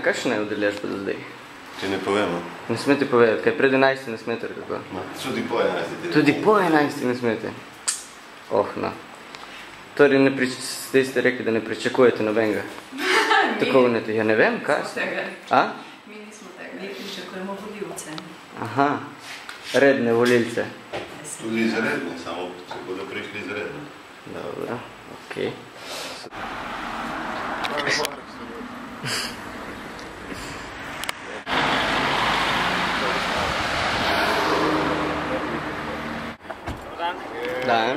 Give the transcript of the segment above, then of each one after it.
Kakšna je udeležba do zdaj? Če ne povemo. Ne smete povedati, kaj pred 11 ne smete, ali kako? Tudi po 11. Tudi po 11 ne smete? Oh, no. Torej, zdaj ste rekli, da ne pričakujete nobenega. Tako vnete, ja ne vem, kaj ste? Mi nismo tega, mi pričakujemo volivce. Aha, redne volilce. Tudi izredne, samo se bodo prišli izredne. Dobro, okej. Da,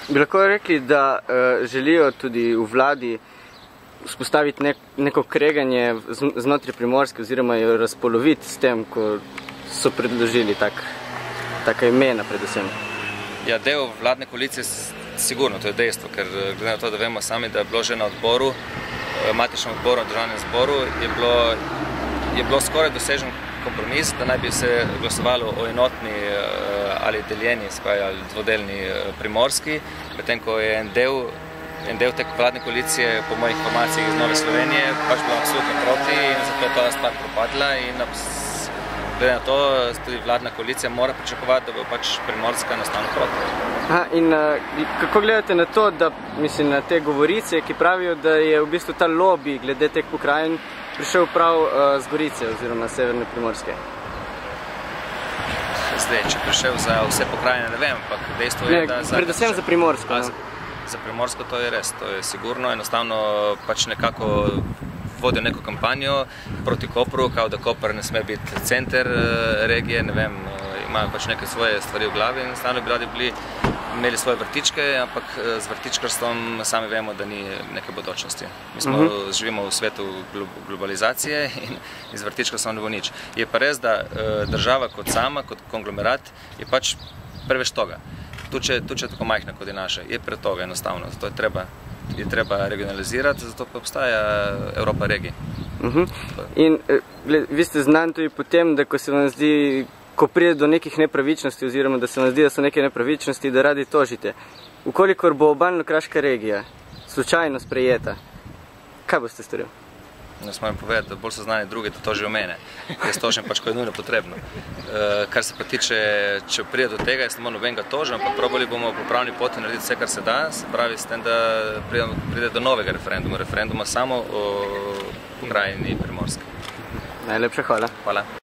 Bi lahko rekli, da želijo tudi v vladi vzpostaviti neko kreganje znotraj Primorske oziroma jo razpoloviti s tem, ko so predložili taka imena predvsem? Ja, del vladne koalicije sigurno, to je dejstvo, ker glede na to, da vemo sami, da je bilo že na odboru, matičnem odboru na državnem zboru, je bilo skoraj dosežen kompromis, da naj bi se glasovalo o enotni ali deljeni, ali dvodelni Primorski, medtem ko je en del te vladne koalicije, po mojih informacijah iz Nove Slovenije, pač bila absolutno proti in zato je ta stvar propadla in glede na to, tudi vladna koalicija mora pričakovati, da bo pač Primorska enostavno proti. In kako gledate na to, da, mislim, na te govorice, ki pravijo, da je v bistvu ta lobby glede teh pokrajin prišel prav z Gorice oziroma Severne Primorske? Zdaj, če prišel za vse pokrajine, ne vem, ampak dejstvo je, da... Predvsem za Primorsko. Za Primorsko to je res, to je sigurno, enostavno pač nekako vodijo neko kampanjo proti Kopru, kao da Koper ne sme biti center regije, ne vem, imajo pač neke svoje stvari v glavi in enostavno bi radi imeli svoje vrtičke, ampak z vrtičkarstvom sami vemo, da ni neke bodočnosti. Mi živimo v svetu globalizacije in iz vrtičkarstvom ne bo nič. Je pa res, da država kot sama, kot konglomerat, je pač preveč toga. Tu če tako majhna kot je naša, je pretoga enostavno, zato je treba regionalizirati, zato pa obstaja Evropa regij. In vi ste znani tudi po tem, da ko se vam zdi, ko pride do nekih nepravičnosti oziroma da se vam zdi, da so neke nepravičnosti, da radi tožite. Ukolikor bo Obalno-kraška regija slučajno sprejeta, kaj boste storili? Jaz moram povedati, da bolj so znani drugi, da tožijo mene. Jaz tožim pač, ko je nujno potrebno. Kar se pa tiče, če pride do tega, jaz ne bom nobenega tožil, ampak probali bomo po pravni poti narediti vse, kar se da, se pravi s tem, da pride do novega referenduma samo o pokrajini Primorske. Najlepša hvala. Hvala.